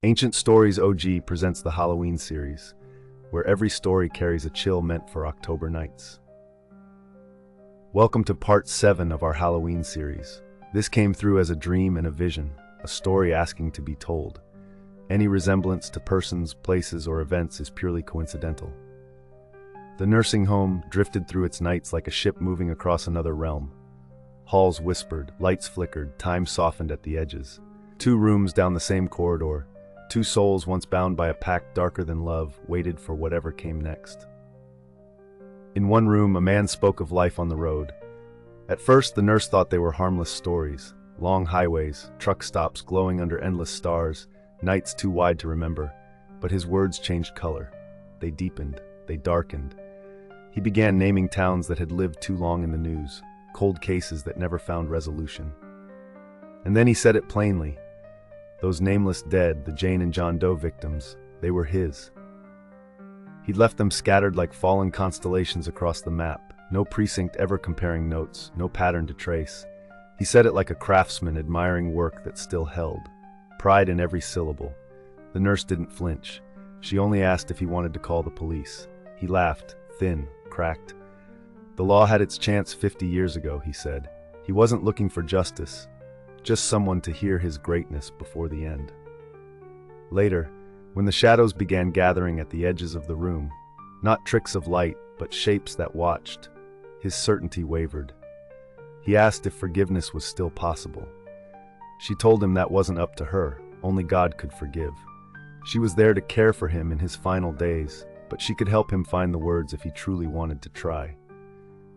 Ancient Stories OG presents the Halloween series, where every story carries a chill meant for October nights. Welcome to part 7 of our Halloween series. This came through as a dream and a vision, a story asking to be told. Any resemblance to persons, places, or events is purely coincidental. The nursing home drifted through its nights like a ship moving across another realm. Halls whispered, lights flickered, time softened at the edges. 2 rooms down the same corridor, 2 souls once bound by a pact darker than love waited for whatever came next. In one room, a man spoke of life on the road. At first, the nurse thought they were harmless stories. Long highways, truck stops glowing under endless stars, nights too wide to remember. But his words changed color. They deepened, they darkened. He began naming towns that had lived too long in the news, cold cases that never found resolution. And then he said it plainly. Those nameless dead, the Jane and John Doe victims, they were his. He'd left them scattered like fallen constellations across the map, no precinct ever comparing notes, no pattern to trace. He said it like a craftsman admiring work that still held, pride in every syllable. The nurse didn't flinch. She only asked if he wanted to call the police. He laughed, thin, cracked. The law had its chance 50 years ago, he said. He wasn't looking for justice, just someone to hear his greatness before the end. Later, when the shadows began gathering at the edges of the room, not tricks of light, but shapes that watched, his certainty wavered. He asked if forgiveness was still possible. She told him that wasn't up to her, only God could forgive. She was there to care for him in his final days, but she could help him find the words if he truly wanted to try.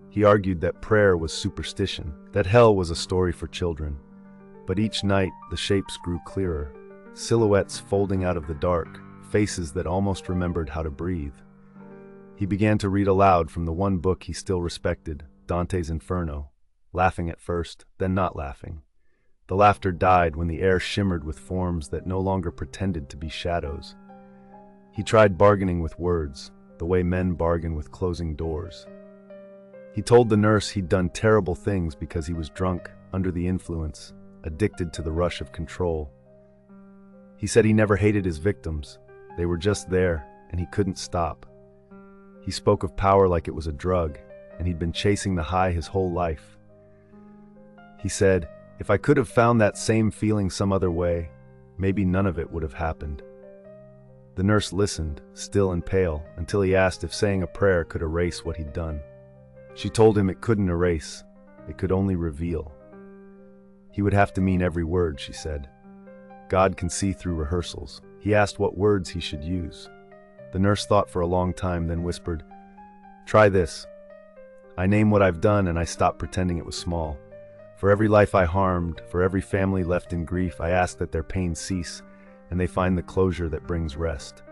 He argued that prayer was superstition, that hell was a story for children. But each night, the shapes grew clearer, silhouettes folding out of the dark, faces that almost remembered how to breathe. He began to read aloud from the one book he still respected, Dante's Inferno, laughing at first, then not laughing. The laughter died when the air shimmered with forms that no longer pretended to be shadows. He tried bargaining with words, the way men bargain with closing doors. He told the nurse he'd done terrible things because he was drunk, under the influence, addicted to the rush of control. He said he never hated his victims. They were just there, and he couldn't stop. He spoke of power like it was a drug, and he'd been chasing the high his whole life. He said, if I could have found that same feeling some other way, maybe none of it would have happened. The nurse listened, still and pale, until he asked if saying a prayer could erase what he'd done. She told him it couldn't erase, it could only reveal. He would have to mean every word, she said. God can see through rehearsals. He asked what words he should use. The nurse thought for a long time, then whispered, try this. I name what I've done and I stop pretending it was small. For every life I harmed, for every family left in grief, I ask that their pain cease and they find the closure that brings rest.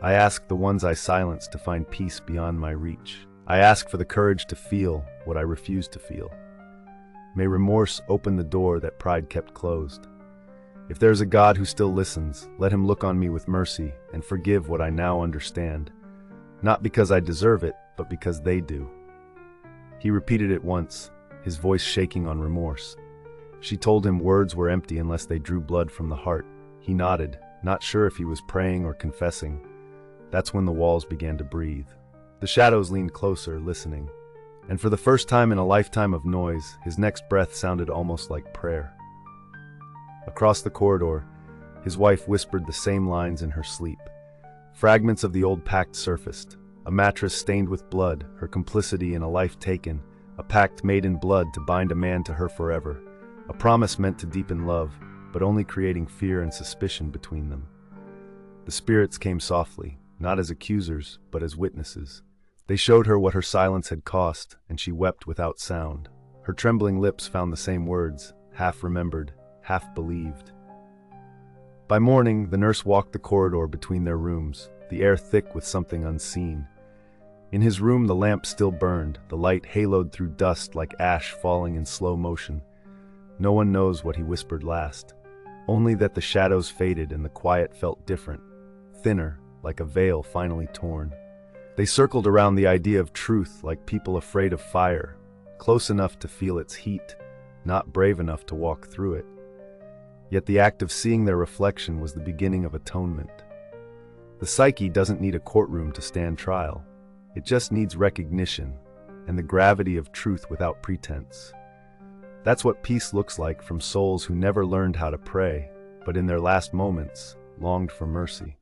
I ask the ones I silence to find peace beyond my reach. I ask for the courage to feel what I refuse to feel. May remorse open the door that pride kept closed. If there's a God who still listens, let him look on me with mercy and forgive what I now understand. Not because I deserve it, but because they do. He repeated it once, his voice shaking on remorse. She told him words were empty unless they drew blood from the heart. He nodded, not sure if he was praying or confessing. That's when the walls began to breathe. The shadows leaned closer, listening. And for the first time in a lifetime of noise, his next breath sounded almost like prayer. Across the corridor, his wife whispered the same lines in her sleep. Fragments of the old pact surfaced. A mattress stained with blood, her complicity in a life taken, a pact made in blood to bind a man to her forever, a promise meant to deepen love, but only creating fear and suspicion between them. The spirits came softly, not as accusers, but as witnesses. They showed her what her silence had cost, and she wept without sound. Her trembling lips found the same words, half remembered, half believed. By morning, the nurse walked the corridor between their rooms, the air thick with something unseen. In his room, the lamp still burned, the light haloed through dust like ash falling in slow motion. No one knows what he whispered last, only that the shadows faded and the quiet felt different, thinner, like a veil finally torn. They circled around the idea of truth like people afraid of fire, close enough to feel its heat, not brave enough to walk through it. Yet the act of seeing their reflection was the beginning of atonement. The psyche doesn't need a courtroom to stand trial. It just needs recognition and the gravity of truth without pretense. That's what peace looks like from souls who never learned how to pray, but in their last moments longed for mercy.